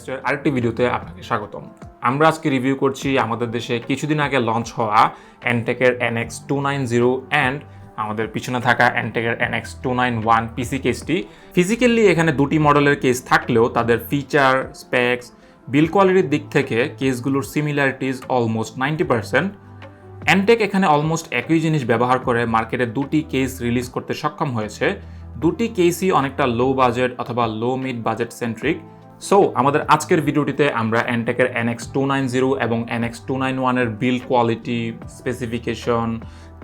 পডকাস্টের আরেকটি ভিডিওতে আপনাকে স্বাগতম। আমরা আজকে রিভিউ করছি আমাদের দেশে কিছুদিন আগে লঞ্চ হওয়া Antec-এর NX290 অ্যান্ড আমাদের পিছনে থাকা Antec-এর NX291 PC কেসটি। ফিজিক্যালি এখানে দুটি মডেলের কেস থাকলেও তাদের ফিচার, স্পেক্স, বিল্ড কোয়ালিটির দিক থেকে কেসগুলোর সিমিলারিটিজ অলমোস্ট 90%। Antec এখানে অলমোস্ট একই জিনিস ব্যবহার করে মার্কেটে দুটি কেস রিলিজ করতে সক্ষম হয়েছে। দুটি কেসই অনেকটা লো বাজেট অথবা লো মিড বাজেট সেন্ট্রিক। সো আমাদের আজকের ভিডিওটিতে আমরা Antec-এর NX290 এবং NX291 এর build quality, specification,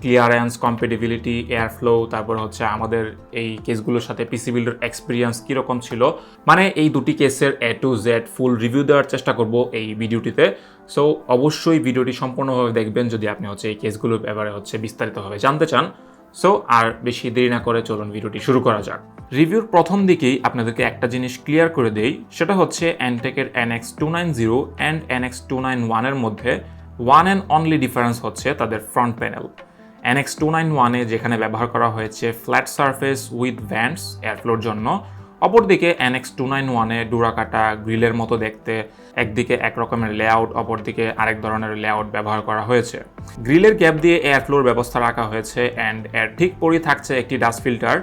clearance, compatibility, airflow, তারপর হচ্ছে আমাদের এই কেসগুলোর সাথে পিসি বিল্ডের এক্সপিরিয়েন্স কীরকম ছিল, মানে এই দুটি কেসের A to Z full review দেওয়ার চেষ্টা করব এই ভিডিওটিতে। সো অবশ্যই ভিডিওটি সম্পূর্ণভাবে দেখবেন যদি আপনি হচ্ছে এই কেসগুলোর ব্যাপারে হচ্ছে বিস্তারিতভাবে জানতে চান। সো আর বেশি দেরি না করে চলুন ভিডিওটি শুরু করা যাক। রিভিউর প্রথম দিকেই আপনাদেরকে একটা জিনিস ক্লিয়ার করে দেই, সেটা হচ্ছে Antec-এর NX290 অ্যান্ড NX291 এর মধ্যে ওয়ান অ্যান্ড অনলি ডিফারেন্স হচ্ছে তাদের ফ্রন্ট প্যানেল। NX291-এ যেখানে ব্যবহার করা হয়েছে ফ্ল্যাট সারফেস উইথ ভ্যান্টস এয়ারফ্লোর জন্য, অপরদিকে NX291-এ ডোরাকাটা গ্রিলের মতো দেখতে, একদিকে এক রকমের লেআউট, অপরদিকে আরেক ধরনের লেআউট ব্যবহার করা হয়েছে। গ্রিলের গ্যাপ দিয়ে এয়ারফ্লোর ব্যবস্থা রাখা হয়েছে অ্যান্ড এর ঠিক পরেই থাকছে একটি ডাস্ট ফিল্টার।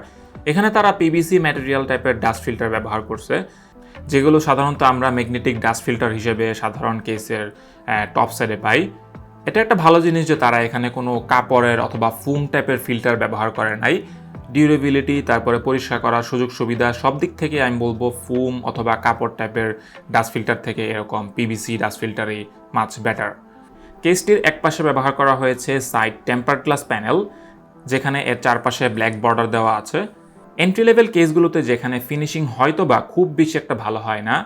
এখানে তারা পিভিসি ম্যাটেরিয়াল টাইপের ডাস্ট ফিল্টার ব্যবহার করছে, যেগুলো সাধারণত আমরা ম্যাগনেটিক ডাস্ট ফিল্টার হিসেবে সাধারণ কেসের টপ সাইডে পাই। এটা একটা ভালো জিনিস যে তারা এখানে কোনো কাপড়ের অথবা ফুম টাইপের ফিল্টার ব্যবহার করে নাই। ডিউরেবিলিটি, তারপরে পরিষ্কার করার সুযোগ সুবিধা, সব দিক থেকে আমি বলবো ফুম অথবা কাপড় টাইপের ডাস্ট ফিল্টার থেকে এরকম পিভিসি ডাস্ট ফিল্টারই মাচ বেটার। কেসটির এক পাশে ব্যবহার করা হয়েছে সাইড টেম্পারড গ্লাস প্যানেল, যেখানে এর চারপাশে ব্ল্যাক বর্ডার দেওয়া আছে। এন্ট্রি লেভেল কেসগুলোতে যেখানে ফিনিশিং হয়তো বা খুব বেশি একটা ভালো হয় না,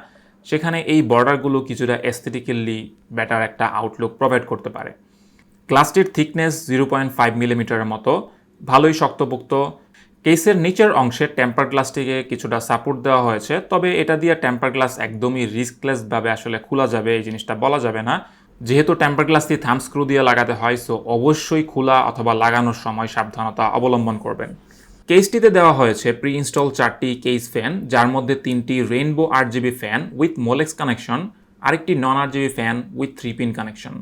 সেখানে এই বর্ডারগুলো কিছুটা এস্থেটিক্যালি বেটার একটা আউটলুক প্রোভাইড করতে পারে। গ্লাসটির থিকনেস 0.5 মিলিমিটারের মতো, ভালোই শক্তপোক্ত। কেসের নিচের অংশে টেম্পার গ্লাসটিকে কিছুটা সাপোর্ট দেওয়া হয়েছে, তবে এটা দিয়ে টেম্পার গ্লাস একদমই রিস্কলেসভাবে আসলে খোলা যাবে এই জিনিসটা বলা যাবে না। যেহেতু টেম্পার গ্লাসটি থাম্ব স্ক্রু দিয়ে লাগাতে হয়, সো অবশ্যই খোলা অথবা লাগানোর সময় সাবধানতা অবলম্বন করবেন। কেসটিতে দেওয়া হয়েছে প্রি ইনস্টল 4টি কেস ফ্যান, যার মধ্যে 3টি rainbow RGB fan with molex connection, আরেকটি নন RGB ফ্যান উইথ 3-পিন কানেকশন।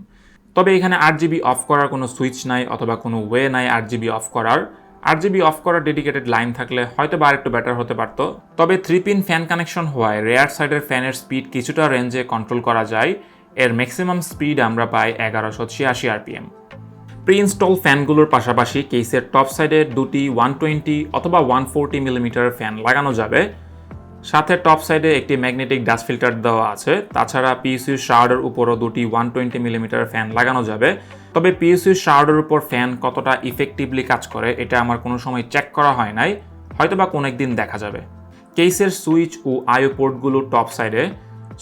তবে এখানে RGB অফ করার কোনো সুইচ নাই অথবা কোনো ওয়ে নাই RGB অফ করার। RGB অফ করার ডেডিকেটেড লাইন থাকলে হয়তো বা আরেকটু বেটার হতে পারত। তবে 3-পিন ফ্যান কানেকশন হওয়ায় রেয়ার সাইডের ফ্যানের স্পিড কিছুটা রেঞ্জে কন্ট্রোল করা যায়। এর ম্যাক্সিমাম স্পিড আমরা পাই 1186 RPM। প্রি ইনস্টল ফ্যানগুলোর পাশাপাশি কেসের টপ সাইডে দুটি 120 অথবা 140 মিলিমিটার ফ্যান লাগানো যাবে। সাথে টপ সাইডে একটি ম্যাগনেটিক ডাস্ট ফিল্টার দেওয়া আছে। তাছাড়া পিইসিউ শাওয়ারের উপরও দুটি 120 মিলিমিটার ফ্যান লাগানো যাবে। তবে পিইসিউ শাওয়ারের উপর ফ্যান কতটা ইফেক্টিভলি কাজ করে এটা আমার কোনো সময় চেক করা হয় নাই, হয়তোবা কোনো একদিন দেখা যাবে। কেসের সুইচ ও আইও পোর্টগুলো টপ সাইডে।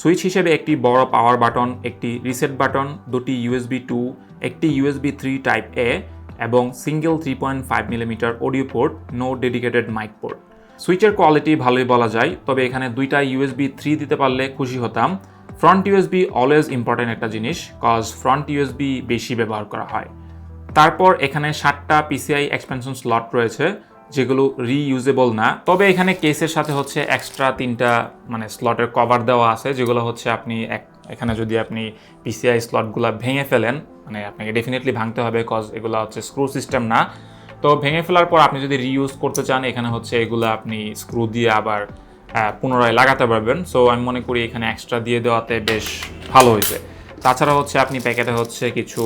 সুইচ হিসেবে একটি বড় পাওয়ার বাটন, একটি রিসেট বাটন, দুটি USB 2, একটি USB 3 টাইপ A এবং single 3.5 millimetre audio port, no dedicated mic port. সুইচের কোয়ালিটি ভালোই বলা যায়, তবে এখানে দুইটা USB 3 দিতে পারলে খুশি হতাম। ফ্রন্ট USB অলওয়েজ ইম্পর্টেন্ট একটা জিনিস, কজ ফ্রন্ট USB বেশি ব্যবহার করা হয়। তারপর এখানে 7টা PCI এক্সপেনশন স্লট রয়েছে, যেগুলো রিইউজেবল না। তবে এখানে কেসের সাথে হচ্ছে এক্সট্রা 3টা স্লটের কভার দেওয়া আছে, যেগুলো হচ্ছে আপনি এখানে যদি আপনি PCI স্লটগুলো ভেঙে ফেলেন, আপনাকে ডেফিনেটলি ভাঙতে হবে, কজ এগুলো হচ্ছে স্ক্রু সিস্টেম না। তো ভেঙে ফেলার পর আপনি যদি রিইউজ করতে চান, এখানে হচ্ছে এগুলো আপনি স্ক্রু দিয়ে আবার পুনরায় লাগাতে পারবেন। সো আমি মনে করি এখানে এক্সট্রা দিয়ে দেওয়াতে বেশ ভালো হয়েছে। তাছাড়া হচ্ছে আপনি প্যাকেটে হচ্ছে কিছু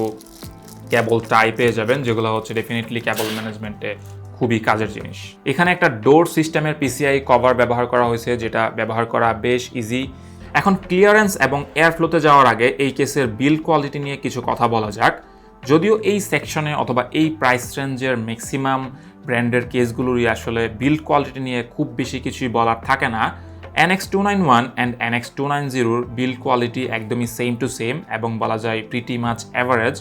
কেবল টাই পেয়ে যাবেন, যেগুলো হচ্ছে ডেফিনেটলি কেবল ম্যানেজমেন্টে খুবই কাজের জিনিস। এখানে একটা ডোর সিস্টেমের PCI কভার ব্যবহার করা হয়েছে, যেটা ব্যবহার করা বেশ ইজি। এখন ক্লিয়ারেন্স এবং এয়ারফ্লোতে যাওয়ার আগে এই কেসের বিল্ড কোয়ালিটি নিয়ে কিছু কথা বলা যাক। যদিও এই সেকশনে অথবা এই প্রাইস রেঞ্জের ম্যাক্সিমাম ব্র্যান্ডের কেসগুলোরই আসলে বিল্ড কোয়ালিটি নিয়ে খুব বেশি কিছুই বলার থাকে না, NX291 অ্যান্ড NX290-র বিল্ড কোয়ালিটি একদমই সেম টু সেম এবং বলা যায় প্রিটি মাচ অ্যাভারেজ।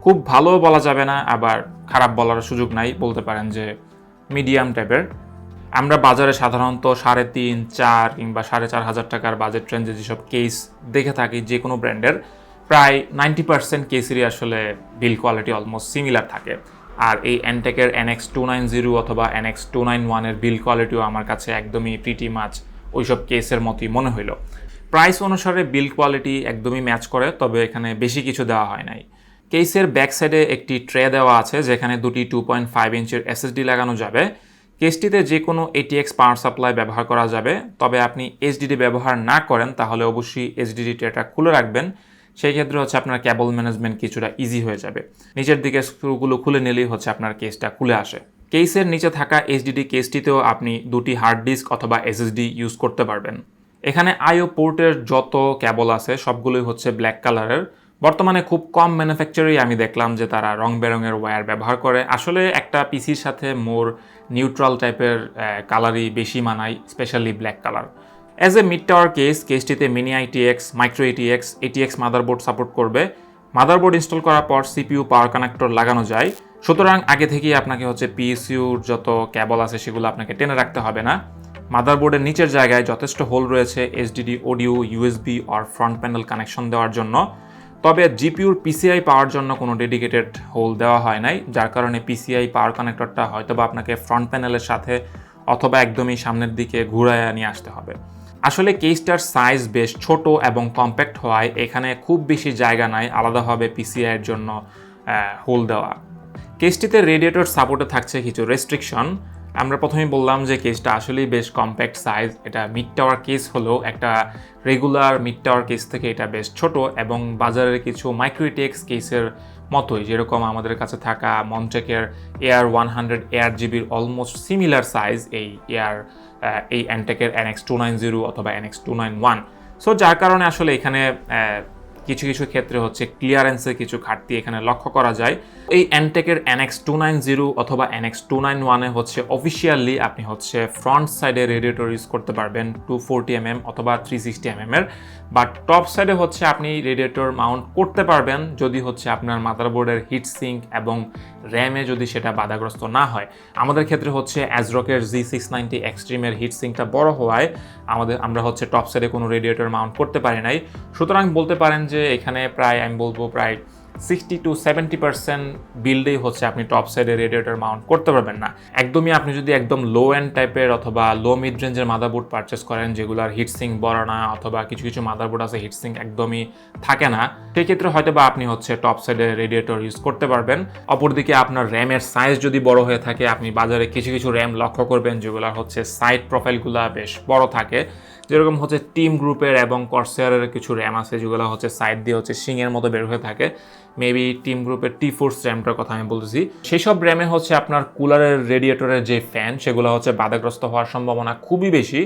খুব ভালোও বলা যাবে না, আবার খারাপ বলার সুযোগ নাই, বলতে পারেন যে মিডিয়াম টাইপের। আমরা বাজারে সাধারণত 3.5, 4 কিংবা 4,500 টাকার বাজেট রেঞ্জে যেসব কেস দেখে থাকি যে কোনো ব্র্যান্ডের, প্রায় 90% কেসেরই আসলে বিল্ড কোয়ালিটি অলমোস্ট সিমিলার থাকে। আর এই Antec-এর NX290 অথবা NX291 এর বিল্ড কোয়ালিটিও আমার কাছে একদমই প্রিটি মাচ ওইসব কেসের মতোই মনে হইল। প্রাইস অনুসারে বিল্ড কোয়ালিটি একদমই ম্যাচ করে, তবে এখানে বেশি কিছু দেওয়া হয় নাই। কেসের ব্যাক সাইডে একটি ট্রে দেওয়া আছে যেখানে দুটি 2.5 ইঞ্চির এসএসডি লাগানো যাবে। কেসটিতে যে কোনো ATX পাওয়ার সাপ্লাই ব্যবহার করা যাবে, তবে আপনি এইচডিডি ব্যবহার না করেন তাহলে অবশ্যই এইচডিডি ট্রেটা খুলে রাখবেন। সেই ক্ষেত্রে হচ্ছে আপনার কেবল ম্যানেজমেন্ট কিছুটা ইজি হয়ে যাবে। নিচের দিকে স্ক্রুগুলো খুলে নিলেই হচ্ছে আপনার কেসটা খুলে আসে। কেসের নিচে থাকা এইচডিডি কেসটিতেও আপনি দুটি হার্ড ডিস্ক অথবা এসএসডি ইউজ করতে পারবেন। এখানে আইও পোর্টের যত কেবল আছে সবগুলোই হচ্ছে ব্ল্যাক কালারের। বর্তমানে খুব কম ম্যানুফ্যাকচারেই আমি দেখলাম যে তারা রং বেরঙের ওয়্যার ব্যবহার করে। আসলে একটা পিসির সাথে মোর নিউট্রাল টাইপের কালারই বেশি মানায়, specially black colour. As a mid tower কেসটিতে mini ITX, micro ATX motherboard support করবে। মাদারবোর্ড ইনস্টল করার পর সিপিইউ পাওয়ার কানেক্টর লাগানো যায়, সুতরাং আগে থেকেই আপনাকে হচ্ছে পিএসইউর যত কেবল আছে সেগুলো আপনাকে টেনে রাখতে হবে না। মাদারবোর্ডের নিচের জায়গায় যথেষ্ট হোল রয়েছে এইচডিডি, অডিও, ইউএসবি আর ফ্রন্ট প্যানেল কানেকশন দেওয়ার জন্য। তবে জিপিইউর পিসিআই পাওয়ার জন্য কোনো ডেডিকেটেড হোল দেওয়া হয় নাই, যার কারণে পিসিআই পাওয়ার কানেক্টরটা হয়তোবা আপনাকে ফ্রন্ট প্যানেলের সাথে অথবা একদমই সামনের দিকে ঘুরায় নিয়ে আসতে হবে। আসলে কেসটার সাইজ বেশ ছোট এবং কম্প্যাক্ট হওয়ায় এখানে খুব বেশি জায়গা নাই আলাদাভাবে পিসিআইয়ের জন্য হোল দেওয়া। কেসটিতে রেডিয়েটর সাপোর্টে থাকছে কিছু রেস্ট্রিকশন। আমরা প্রথমেই বললাম যে কেসটা আসলেই বেশ কম্প্যাক্ট সাইজ। এটা মিড টাওয়ার কেস হলেও একটা রেগুলার মিড টাওয়ার কেস থেকে এটা বেশ ছোট, এবং বাজারের কিছু মাইক্রোটেক্স কেসের মতোই, যেরকম আমাদের কাছে থাকা মন্টেকের AR100 ARGBর অলমোস্ট সিমিলার সাইজ এই অ্যান্টেকের NX290 অথবা NX291। সো যার কারণে আসলে এখানে কিছু কিছু ক্ষেত্রে হচ্ছে ক্লিয়ারেন্সের কিছু ঘাটতি এখানে লক্ষ্য করা যায়। এই অ্যান্টেকের NX290 অথবা NX291 হচ্ছে অফিসিয়ালি আপনি হচ্ছে ফ্রন্ট সাইডে রেডিয়েটর ইউজ করতে পারবেন 240mm অথবা 360mm এর, বাট টপ সাইডে হচ্ছে আপনি রেডিয়েটর মাউন্ট করতে পারবেন যদি হচ্ছে আপনার মাদারবোর্ডের হিট সিঙ্ক এবং র্যামে যদি সেটা বাধাগ্রস্ত না হয়। আমাদের ক্ষেত্রে হচ্ছে অ্যাজরকের G690 এক্সট্রিমের হিট সিঙ্কটা বড় হওয়ায় আমরা হচ্ছে টপ সাইডে কোনো রেডিয়েটর মাউন্ট করতে পারি নাই। সুতরাং বলতে পারেন যে এখানে আমি বলবো প্রায় 60 to 70% বিল্ডেই হচ্ছে আপনি টপ সাইডে রেডিয়েটর মাউন্ট করতে পারবেন না। একদমই আপনি যদি একদম লো এন্ড টাইপের অথবা লো মিড রেঞ্জের মাদারবোর্ড পারচেস করেন যেগুলোর হিটসিঙ্ক বড় না, অথবা কিছু কিছু মাদারবোর্ড আছে হিটসিঙ্ক একদমই থাকে না, সেক্ষেত্রে হয়তো বা আপনি হচ্ছে টপ সাইডে রেডিয়েটর ইউজ করতে পারবেন। অপরদিকে আপনার র্যামের সাইজ যদি বড় হয়ে থাকে, আপনি বাজারে কিছু কিছু র্যাম লক্ষ্য করবেন যেগুলো হচ্ছে সাইড প্রোফাইলগুলো বেশ বড় থাকে, যেরকম হচ্ছে টিম গ্রুপের এবং কর্সেয়ারের কিছু র্যাম আছে যেগুলো হচ্ছে সাইড দিয়ে হচ্ছে শিংয়ের মতো বের হয়ে থাকে। মেবি টিম গ্রুপের T4 র্যামটার কথা আমি বলতেছি। সেই সব র্যামে হচ্ছে আপনার কুলারের রেডিয়েটরের যে ফ্যান সেগুলো হচ্ছে বাধাগ্রস্ত হওয়ার সম্ভাবনা খুবই বেশি।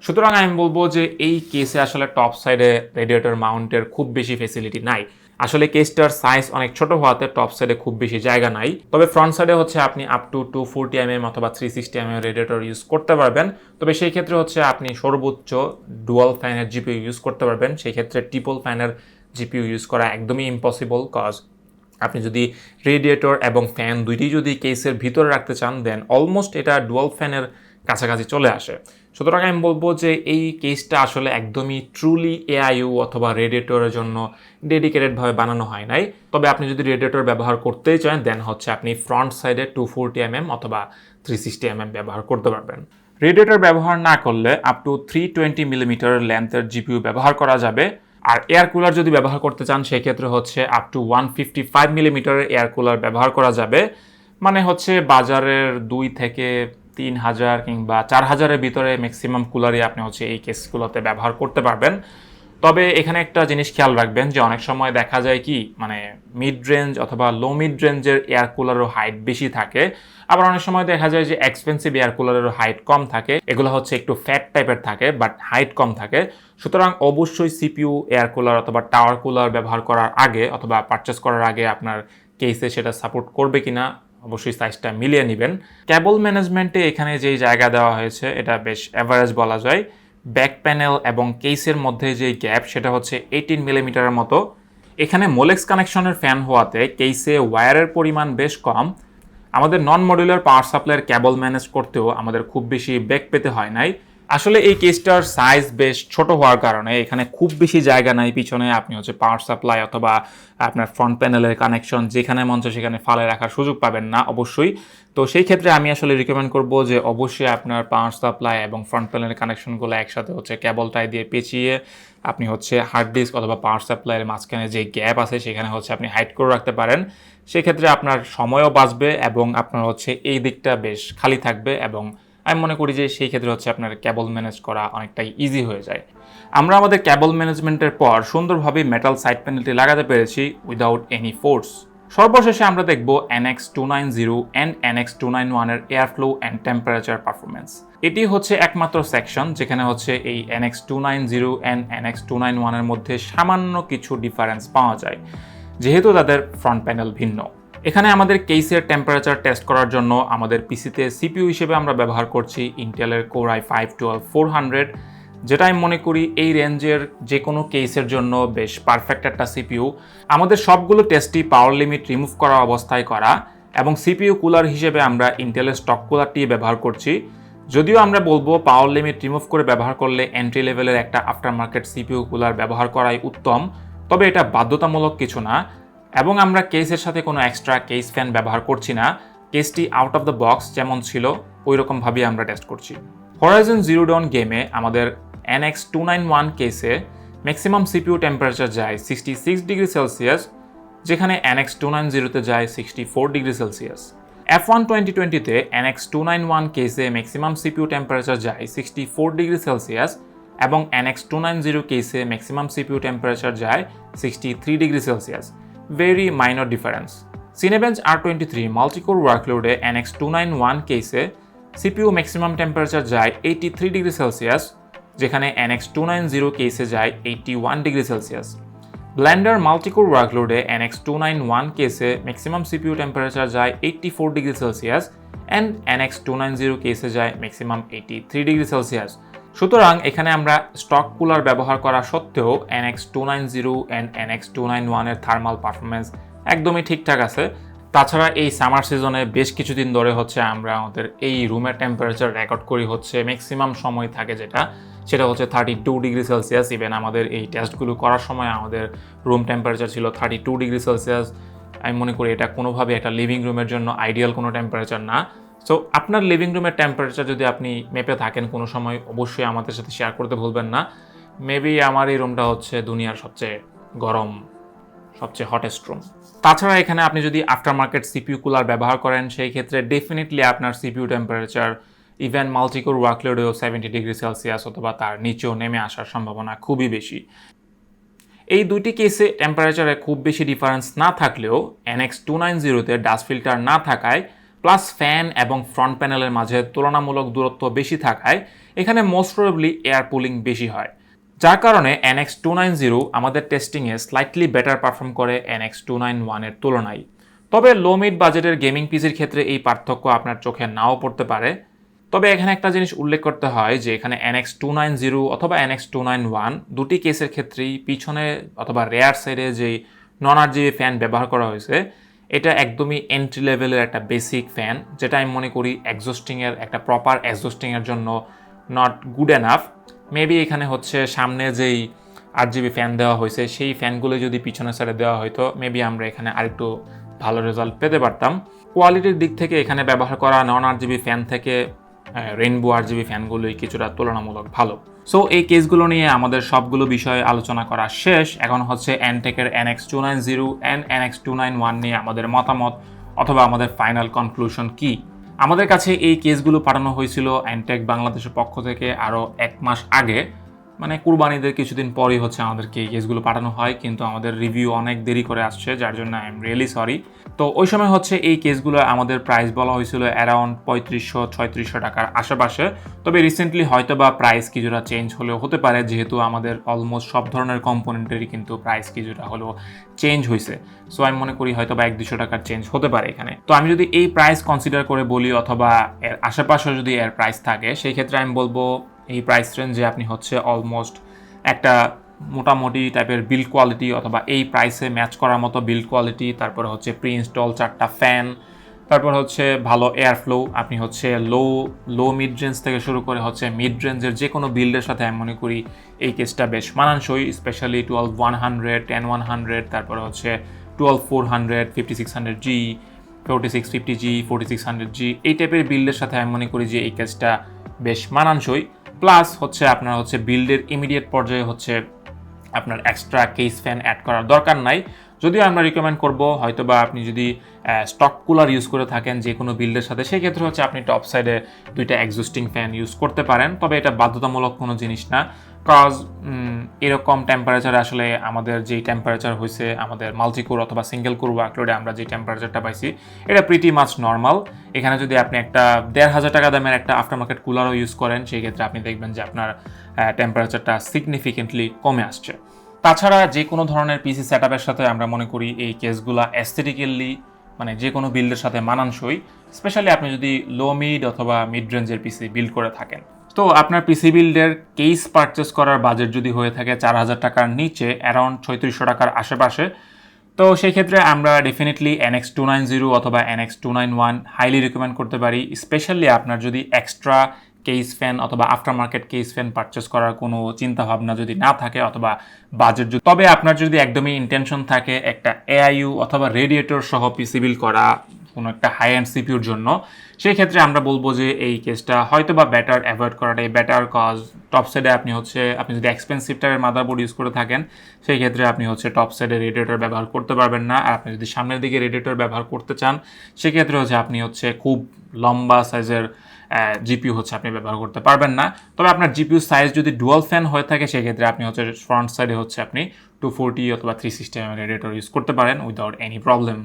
সুতরাং আমি বলবো যে এই কেসে আসলে টপ সাইডে রেডিয়েটর মাউন্টের খুব বেশি ফেসিলিটি নাই। আসলে কেসটার সাইজ অনেক ছোট হওয়াতে টপ সাইডে খুব বেশি জায়গা নাই। তবে ফ্রন্ট সাইডে হচ্ছে আপনি আপ টু 240mm অথবা 360mm রেডিয়েটর ইউজ করতে পারবেন। তবে সেই ক্ষেত্রে হচ্ছে আপনি সর্বোচ্চ ডুয়াল ফ্যানের জিপিইউ ইউজ করতে পারবেন। সেই ক্ষেত্রে ট্রিপল ফ্যানের জিপিইউ ইউজ করা একদমই ইম্পসিবল, কজ আপনি যদি রেডিয়েটর এবং ফ্যান দুইটি যদি কেসের ভিতরে রাখতে চান দেন অলমোস্ট এটা ডুয়াল ফ্যানের কাছাকাছি চলে আসে। সুতরাং আমি বলবো যে এই কেসটা আসলে একদমই ট্রুলি এআইইউ অথবা রেডিয়েটরের জন্য ডেডিকেটেডভাবে বানানো হয় নাই। তবে আপনি যদি রেডিয়েটর ব্যবহার করতেই চান দেন হচ্ছে আপনি ফ্রন্ট সাইডে 240mm অথবা 360mm ব্যবহার করতে পারবেন। রেডিয়েটর ব্যবহার না করলে আপ টু 320mm লেন্থের জিপিইউ ব্যবহার করা যাবে। আর এয়ার কুলার যদি ব্যবহার করতে চান সেক্ষেত্রে হচ্ছে up to 155mm air cooler ব্যবহার করা যাবে। মানে হচ্ছে বাজারের 2 থেকে 3,000 কিংবা 4,000-এর ভিতরে ম্যাক্সিমাম কুলারই আপনি হচ্ছে এই কেসগুলোতে ব্যবহার করতে পারবেন। তবে এখানে একটা জিনিস খেয়াল রাখবেন যে অনেক সময় দেখা যায় কি মানে মিড রেঞ্জ অথবা লো মিড রেঞ্জের এয়ার কুলারের হাইট বেশি থাকে, আবার অনেক সময় দেখা যায় যে এক্সপেন্সিভ এয়ার কুলারের হাইট কম থাকে। এগুলো হচ্ছে একটু ফ্যাট টাইপের থাকে বাট হাইট কম থাকে। সুতরাং অবশ্যই সিপিইউ এয়ার কুলার অথবা টাওয়ার কুলার ব্যবহার করার আগে অথবা পারচেস করার আগে আপনার কেসে সেটা সাপোর্ট করবে কিনা অবশ্যই সাইজটা মিলিয়ে নেবেন। কেবল ম্যানেজমেন্টে এখানে যেই জায়গা দেওয়া হয়েছে এটা বেশ অ্যাভারেজ বলা যায়। ব্যাক প্যানেল এবং কেসের মধ্যে যে গ্যাপ সেটা হচ্ছে 18mm মতো। এখানে মোলেক্স কানেকশনের ফ্যান হওয়াতে কেসে ওয়্যারের পরিমাণ বেশ কম। আমাদের নন মডুলার পাওয়ার সাপ্লাইয়ের কেবল ম্যানেজ করতেও আমাদের খুব বেশি বেগ পেতে হয় নাই। আসলে এই কেসটার সাইজ বেশ ছোট হওয়ার কারণে এখানে খুব বেশি জায়গা নাই পিছনে আপনি হচ্ছে পাওয়ার সাপ্লাই অথবা আপনার ফ্রন্ট প্যানেলের কানেকশন যেখানে মন চায় সেখানে ফালে রাখার সুযোগ পাবেন না অবশ্যই। তো সেই ক্ষেত্রে আমি আসলে রিকমেন্ড করব যে অবশ্যই আপনার পাওয়ার সাপ্লাই এবং ফ্রন্ট প্যানেলের কানেকশনগুলো একসাথে হচ্ছে কেবল টাই দিয়ে পেঁচিয়ে আপনি হচ্ছে হার্ড ডিস্ক অথবা পাওয়ার সাপ্লাইয়ের মাঝখানে যে গ্যাপ আছে সেখানে হচ্ছে আপনি হাইড করে রাখতে পারেন। সেক্ষেত্রে আপনার সময়ও বাঁচবে এবং আপনার হচ্ছে এই দিকটা বেশ খালি থাকবে এবং আমি মনে করি যে সেই ক্ষেত্রে হচ্ছে আপনার কেবল ম্যানেজ করা অনেকটাই ইজি হয়ে যায়। আমরা আমাদের কেবল ম্যানেজমেন্টের পর সুন্দরভাবে মেটাল সাইড প্যানেলটি লাগাতে পেরেছি উইদাউট এনি ফোর্স। সর্বশেষে আমরা দেখব NX290 and NX291 এর air flow and temperature performance. এটি হচ্ছে একমাত্র সেকশন যেখানে হচ্ছে এই NX290 and NX291 এর মধ্যে সামান্য কিছু ডিফারেন্স পাওয়া যায় যেহেতু তাদের ফ্রন্ট প্যানেল ভিন্ন। এখানে আমাদের কেসের টেম্পারেচার টেস্ট করার জন্য আমাদের পিসিতে সিপিইউ হিসেবে আমরা ব্যবহার করছি ইন্টেলের Core i5-12400, যেটা আমি মনে করি এই রেঞ্জের যে কোনো কেসের জন্য বেশ পারফেক্ট একটা সিপিইউ। আমাদের সবগুলো টেস্টই পাওয়ার লিমিট রিমুভ করা অবস্থায় করা এবং সিপিইউ কুলার হিসেবে আমরা ইন্টেলের স্টক কুলারটি ব্যবহার করছি। যদিও আমরা বলবো পাওয়ার লিমিট রিমুভ করে ব্যবহার করলে এন্ট্রি লেভেলের একটা আফটার মার্কেট সিপিইউ কুলার ব্যবহার করাই উত্তম, তবে এটা বাধ্যতামূলক কিছু না। এবং আমরা কেসের সাথে কোনো এক্সট্রা কেস ফ্যান ব্যবহার করছি না, কেসটি আউট অফ দ্য বক্স যেমন ছিল ওই রকমভাবেই আমরা টেস্ট করছি। হরাইজন জিরো ডন গেমে আমাদের NX291 কেসে ম্যাক্সিমাম সিপিইউ টেম্পারেচার যায় 66 ডিগ্রি সেলসিয়াস, যেখানে NX290 যায় 64 ডিগ্রি সেলসিয়াস। F1 2020-তে NX291 কেসে ম্যাক্সিমাম সিপিইউ টেম্পারেচার যায় 64 ডিগ্রি সেলসিয়াস এবং NX290 কেসে ম্যাক্সিমাম সিপিইউ টেম্পারেচার যায় 63 degree Celsius. Very minor difference. Cinebench R23 multicore ওয়ার্কলোডে NX291 কেসে সিপিইউ ম্যাক্সিমাম টেম্পারেচার যায় 83 ডিগ্রি সেলসিয়াস, যেখানে NX290 কেসে যায় 81 ডিগ্রি সেলসিয়াস। ব্লেন্ডার মাল্টিকোর ওয়ার্কলোডে NX291 কেসে ম্যাক্সিমাম সিপিইউ টেম্পারেচার যায় 84 ডিগ্রি সেলসিয়াস অ্যান্ড NX290 কেসে যায় ম্যাক্সিমাম 83 ডিগ্রি সেলসিয়াস। সুতরাং এখানে আমরা স্টক কুলার ব্যবহার করা সত্ত্বেও NX290 অ্যান্ড NX291 এর থার্মাল পারফরমেন্স একদমই ঠিকঠাক আছে। তাছাড়া এই সামার সিজনে বেশ কিছুদিন ধরে হচ্ছে আমরা আমাদের এই রুমের টেম্পারেচার রেকর্ড করি হচ্ছে ম্যাক্সিমাম সময় থাকে সেটা হচ্ছে 32 ডিগ্রি সেলসিয়াস। ইভেন আমাদের এই টেস্টগুলো করার সময় আমাদের রুম টেম্পারেচার ছিল 32 ডিগ্রি সেলসিয়াস। আমি মনে করি এটা কোনোভাবে একটা লিভিং রুমের জন্য আইডিয়াল কোনো টেম্পারেচার না। সো আপনার লিভিং রুমের টেম্পারেচার যদি আপনি মেপে থাকেন কোনো সময় অবশ্যই আমাদের সাথে শেয়ার করতে ভুলবেন না। মেবি আমার এই রুমটা হচ্ছে দুনিয়ার সবচেয়ে গরম, সবচেয়ে হটেস্ট রুম। তাছাড়া এখানে আপনি যদি আফটার মার্কেট সিপিইউ কুলার ব্যবহার করেন সেই ক্ষেত্রে ডেফিনেটলি আপনার সিপিইউ টেম্পারেচার ইভেন মাল্টিকোর ওয়ার্কলোডেও 70 ডিগ্রি সেলসিয়াস অথবা তার নিচেও নেমে আসার সম্ভাবনা খুবই বেশি। এই দুইটি কেসে টেম্পারেচারে খুব বেশি ডিফারেন্স না থাকলেও NX290-তে ডাস্ট ফিল্টার না থাকায় প্লাস ফ্যান এবং ফ্রন্ট প্যানেলের মাঝে তুলনামূলক দূরত্ব বেশি থাকায় এখানে মোস্ট প্রবাবলি এয়ার পুলিং বেশি হয়, যার কারণে NX290 আমাদের টেস্টিংয়ে স্লাইটলি বেটার পারফর্ম করে NX291 এর তুলনায়। তবে লো মিড বাজেটের গেমিং পিসির ক্ষেত্রে এই পার্থক্য আপনার চোখে নাও পড়তে পারে। তবে এখানে একটা জিনিস উল্লেখ করতে হয় যে এখানে NX290 অথবা NX291 দুটি কেসের ক্ষেত্রেই পিছনে অথবা রেয়ার সাইডে যেই নন আরজিবি ফ্যান ব্যবহার করা হয়েছে এটা একদমই এন্ট্রি লেভেলের একটা বেসিক ফ্যান, যেটা আমি মনে করি এক্সস্টিংয়ের একটা প্রপার এক্সস্টিংয়ের জন্য নট গুড এনাফ। মেবি এখানে হচ্ছে সামনে যেই আরজিবি ফ্যান দেওয়া হয়েছে সেই ফ্যানগুলো যদি পিছনের সাইডে দেওয়া হয়তো মেবি আমরা এখানে আরেকটু ভালো রেজাল্ট পেতে পারতাম। কোয়ালিটির দিক থেকে এখানে ব্যবহার করা নন আরজিবি ফ্যান থেকে রেইনবো আরজিবি ফ্যানগুলোই কিছুটা তুলনামূলক ভালো। সো এই কেসগুলো নিয়ে আমাদের সবগুলো বিষয়ে আলোচনা করা শেষ। এখন হচ্ছে অ্যান্টেকের NX290 and NX291 নিয়ে আমাদের মতামত অথবা আমাদের ফাইনাল কনক্লুশন কি। আমাদের কাছে এই কেসগুলো পাঠানো হয়েছিল অ্যান্টেক বাংলাদেশের পক্ষ থেকে আরও 1 মাস আগে, মানে কুরবানিদের কিছুদিন পরই হচ্ছে আমাদেরকে এই কেসগুলো পাঠানো হয়, কিন্তু আমাদের রিভিউ অনেক দেরি করে আসছে যার জন্য আই এম রিয়েলি সরি। তো ওই সময় হচ্ছে এই কেসগুলো আমাদের প্রাইস বলা হয়েছিল অ্যারাউন্ড 3500-3600 টাকার আশেপাশে। তবে রিসেন্টলি হয়তো বা প্রাইস কিছুটা চেঞ্জ হলেও হতে পারে, যেহেতু আমাদের অলমোস্ট সব ধরনের কম্পোনেন্টেরই কিন্তু প্রাইস কিছুটা হলেও চেঞ্জ হয়েছে। সো আমি মনে করি হয়তো বা 100-200 টাকার চেঞ্জ হতে পারে এখানে। তো আমি যদি এই প্রাইস কনসিডার করে বলি অথবা এর আশেপাশে যদি এর প্রাইস থাকে সেই ক্ষেত্রে আমি বলবো এই প্রাইস রেঞ্জে আপনি হচ্ছে অলমোস্ট একটা মোটামুটি টাইপের বিল্ড কোয়ালিটি অথবা এই প্রাইসে ম্যাচ করার মতো বিল্ড কোয়ালিটি, তারপরে হচ্ছে প্রি ইনস্টল 4টা ফ্যান, তারপর হচ্ছে ভালো এয়ার ফ্লো, আপনি হচ্ছে লো মিড রেঞ্জ থেকে শুরু করে হচ্ছে মিড রেঞ্জের যে কোনো বিল্ডের সাথে আমি মনে করি এই কেসটা বেশ মানানসই, স্পেশালি 12100, 10100, তারপর হচ্ছে 12400, 5600G, 4650G, 4600G এই টাইপের বিল্ডের সাথে আমি মনে করি যে এই কেসটা বেশ মানানসই। প্লাস হচ্ছে আপনার হচ্ছে বিল্ডের ইমিডিয়েট পর্যায়ে হচ্ছে আপনার এক্সট্রা কেস ফ্যান অ্যাড করার দরকার নাই। যদিও আমরা রিকমেন্ড করব হয়তোবা আপনি যদি স্টক কুলার ইউজ করে থাকেন যে কোনো বিল্ডের সাথে, সেই ক্ষেত্রে হচ্ছে আপনি টপ সাইডে 2টা এক্সিস্টিং ফ্যান ইউজ করতে পারেন, তবে এটা বাধ্যতামূলক কোনো জিনিস না। কজ এরকম টেম্পারেচারে আসলে আমাদের যেই টেম্পারেচার হয়েছে আমাদের মাল্টিকোর অথবা সিঙ্গেল কোর ওয়ার্কলোডে আমরা যে টেম্পারেচারটা পাইছি এটা প্রিটি মাচ নর্মাল। এখানে যদি আপনি একটা 1500 টাকা দামের একটা আফটার মার্কেট কুলারও ইউজ করেন সেই ক্ষেত্রে আপনি দেখবেন যে আপনার টেম্পারেচারটা সিগনিফিকেন্টলি কমে আসছে। তাছাড়া যে কোনো ধরনের পিসি সেটআপের সাথে আমরা মনে করি এই কেসগুলো অ্যাস্থেটিক্যালি মানে যে কোনো বিল্ডের সাথে মানানসই, স্পেশালি আপনি যদি লো মিড অথবা মিড রেঞ্জের পিসি বিল্ড করে থাকেন। তো আপনার পিসি বিল্ডের কেস পারচেস করার বাজেট যদি হয়ে থাকে 4000 টাকার নিচে, অ্যারাউন্ড 3600 টাকার আশেপাশে, তো সেই ক্ষেত্রে আমরা ডেফিনেটলি NX290 অথবা NX291 হাইলি রিকমেন্ড করতে পারি, স্পেশালি আপনার যদি এক্সট্রা কেস ফ্যান অথবা after market case fan purchase করার কোনো চিন্তা ভাবনা যদি না থাকে অথবা বাজেট যদি, তবে আপনার যদি একদমই ইন্টেনশন থাকে একটা AIU অথবা রেডিয়েটর সহ পিসি বিল্ড করা কোনো একটা হাই এন্ড সিপিউর জন্য, সেই ক্ষেত্রে আমরা বলবো যে এই কেসটা হয়তো বা বেটার অ্যাভয়েড করাটাই বেটার। কজ টপ সাইডে আপনি যদি এক্সপেন্সিভ টাইপের মাদারবোর্ড ইউজ করে থাকেন সেই ক্ষেত্রে আপনি হচ্ছে টপ সাইডে রেডিয়েটর ব্যবহার করতে পারবেন না। আর আপনি যদি সামনের দিকে রেডিয়েটর ব্যবহার করতে চান সেক্ষেত্রে হচ্ছে আপনি হচ্ছে খুব লম্বা সাইজের জিপিইউ হচ্ছে আপনি ব্যবহার করতে পারবেন না। তবে আপনার জিপিইউ সাইজ যদি ডুয়াল ফ্যান হয়ে থাকে সেক্ষেত্রে আপনি হচ্ছে ফ্রন্ট সাইডে হচ্ছে আপনি 240 অথবা 360 রেডিয়েটর ইউজ করতে পারেন উইদাউট এনি প্রবলেম।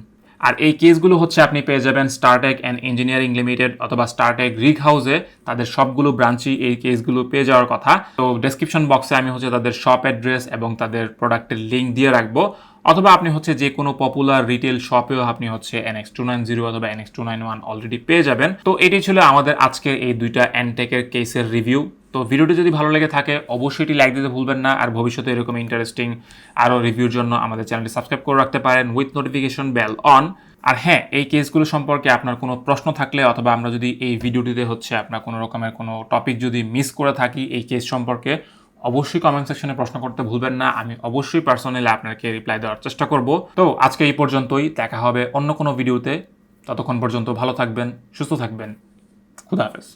আর এই কেসগুলো হচ্ছে আপনি পেয়ে যাবেন স্টারটেক অ্যান্ড ইঞ্জিনিয়ারিং লিমিটেড অথবা স্টারটেক রিগ হাউসে, তাদের সবগুলো ব্রাঞ্চই এই কেসগুলো পেয়ে যাওয়ার কথা। তো ডেসক্রিপশন বক্সে আমি হচ্ছে তাদের শপ অ্যাড্রেস এবং তাদের প্রোডাক্টের লিঙ্ক দিয়ে রাখবো, অথবা আপনি হচ্ছে যে কোনো পপুলার রিটেল শপেও আপনি হচ্ছে NX290 অথবা NX291 অলরেডি পেয়ে যাবেন। তো এটি ছিল আমাদের আজকের এই দুইটা অ্যান্টেকের কেসের রিভিউ। তো ভিডিওটি যদি ভালো লেগে থাকে অবশ্যই এটি লাইক দিতে ভুলবেন না, আর ভবিষ্যতে এরকম ইন্টারেস্টিং আরও রিভিউর জন্য আমাদের চ্যানেলটি সাবস্ক্রাইব করে রাখতে পারেন উইথ নোটিফিকেশন বেল অন। আর হ্যাঁ, এই কেসগুলো সম্পর্কে আপনার কোনো প্রশ্ন থাকলে অথবা আমরা যদি এই ভিডিওটিতে হচ্ছে আপনার কোনো রকমের কোনো টপিক যদি মিস করে থাকি এই কেস সম্পর্কে, অবশ্যই কমেন্ট সেকশনে প্রশ্ন করতে ভুলবেন না, আমি অবশ্যই পার্সোনালি আপনাকে রিপ্লাই দেওয়ার চেষ্টা করব। তো আজকে এই পর্যন্তই, দেখা হবে অন্য কোনো ভিডিওতে। ততক্ষণ পর্যন্ত ভালো থাকবেন, সুস্থ থাকবেন, খুদা হাফেজ।